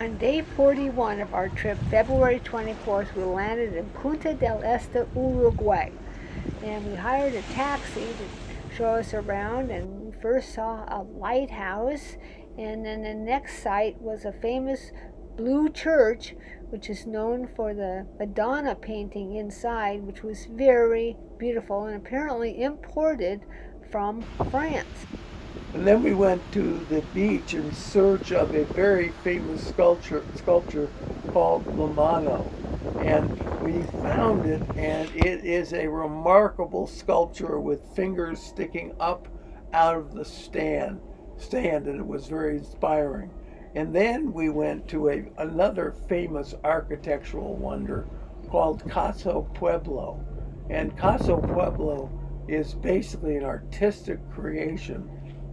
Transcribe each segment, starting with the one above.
On day 41 of our trip, February 24th, we landed in Punta del Este, Uruguay. And we hired a taxi to show us around, and we first saw a lighthouse, and then the next site was a famous blue church, which is known for the Madonna painting inside, which was very beautiful and apparently imported from France. And then we went to the beach in search of a very famous sculpture called Lamano. And we found it, and it is a remarkable sculpture with fingers sticking up out of the stand, and it was very inspiring. And then we went to another famous architectural wonder called Casa Pueblo. And Casa Pueblo is basically an artistic creation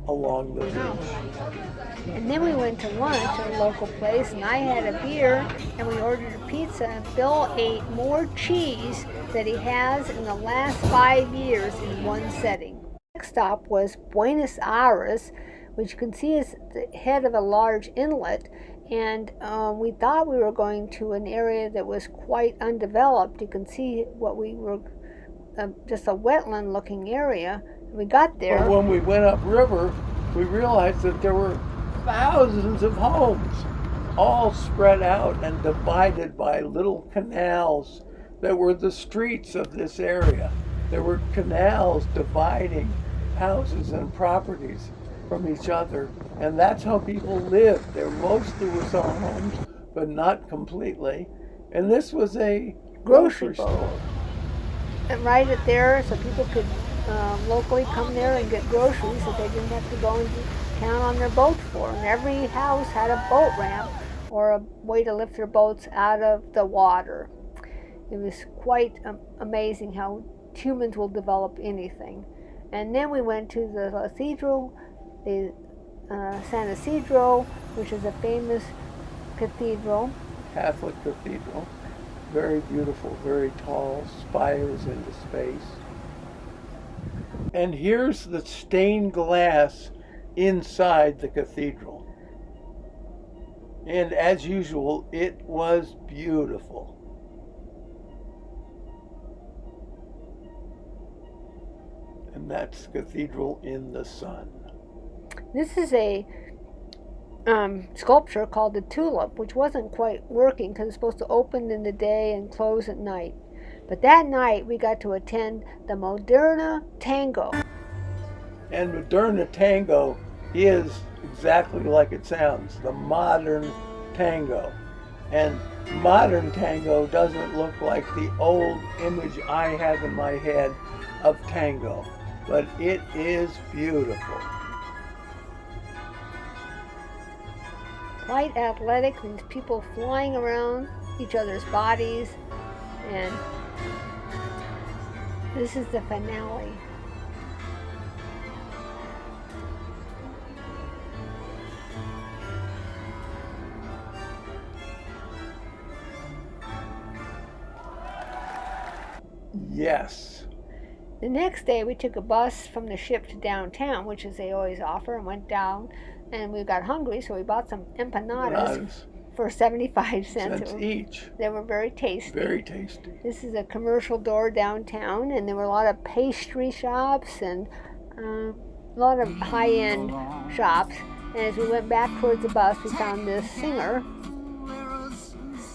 along the beach. And then we went to lunch at a local place, and I had a beer, and we ordered a pizza, and Bill ate more cheese than he has in the last 5 years in one setting. The next stop was Buenos Aires, which you can see is the head of a large inlet, and we thought we were going to an area that was quite undeveloped. You can see what we were, just a wetland looking area. We got there. But when we went upriver, we realized that there were thousands of homes, all spread out and divided by little canals that were the streets of this area. There were canals dividing houses and properties from each other, and that's how people lived. There mostly were some homes, but not completely. And this was a grocery store. And right at there, so people could locally come there and get groceries that they didn't have to go into town on their boat for. And every house had a boat ramp or a way to lift their boats out of the water. It was quite amazing how humans will develop anything. And then we went to the cathedral, the San Isidro, which is a famous cathedral. Catholic cathedral. Very beautiful, very tall, spires into space. And here's the stained glass inside the cathedral. And as usual, it was beautiful. And that's Cathedral in the Sun. This is a sculpture called the Tulip, which wasn't quite working because it's supposed to open in the day and close at night. But that night we got to attend the Moderna Tango. And Moderna Tango is exactly like it sounds, the modern tango. And modern tango doesn't look like the old image I have in my head of tango, but it is beautiful. Quite athletic, these people flying around each other's bodies, and this is the finale. Yes. The next day we took a bus from the ship to downtown, which is they always offer, and went down, and we got hungry, so we bought some empanadas for 75 cents each. They were very tasty. Very tasty. This is a commercial door downtown, and there were a lot of pastry shops and a lot of high-end shops. And as we went back towards the bus, we found this singer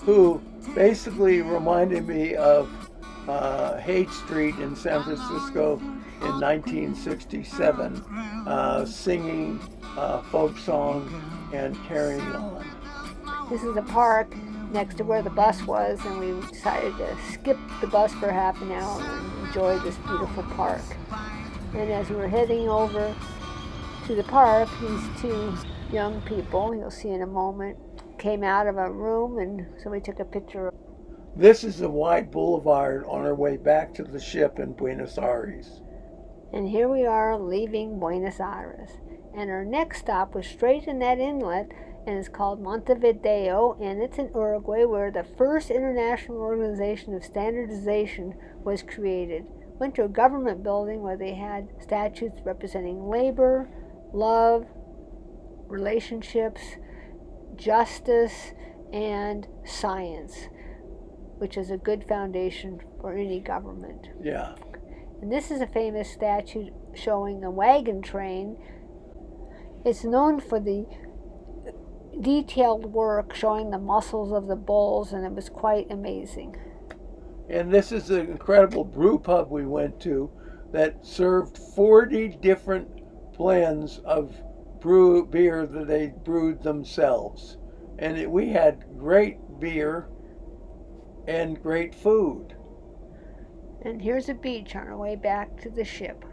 who basically reminded me of Haight Street in San Francisco in 1967, singing folk songs and carrying on. This is a park next to where the bus was, and we decided to skip the bus for half an hour and enjoy this beautiful park. And as we were heading over to the park, these two young people, you'll see in a moment, came out of a room, and so we took a picture. This is a wide boulevard on our way back to the ship in Buenos Aires. And here we are leaving Buenos Aires. And our next stop was straight in that inlet, and it's called Montevideo, and it's in Uruguay, where the first International Organization of Standardization was created. Went to a government building where they had statues representing labor, love, relationships, justice, and science, which is a good foundation for any government. Yeah. And this is a famous statue showing a wagon train. It's known for the detailed work showing the muscles of the bulls, and it was quite amazing. And this is an incredible brew pub we went to that served 40 different blends of beer that they brewed themselves. And we had great beer and great food. And here's a beach on our way back to the ship.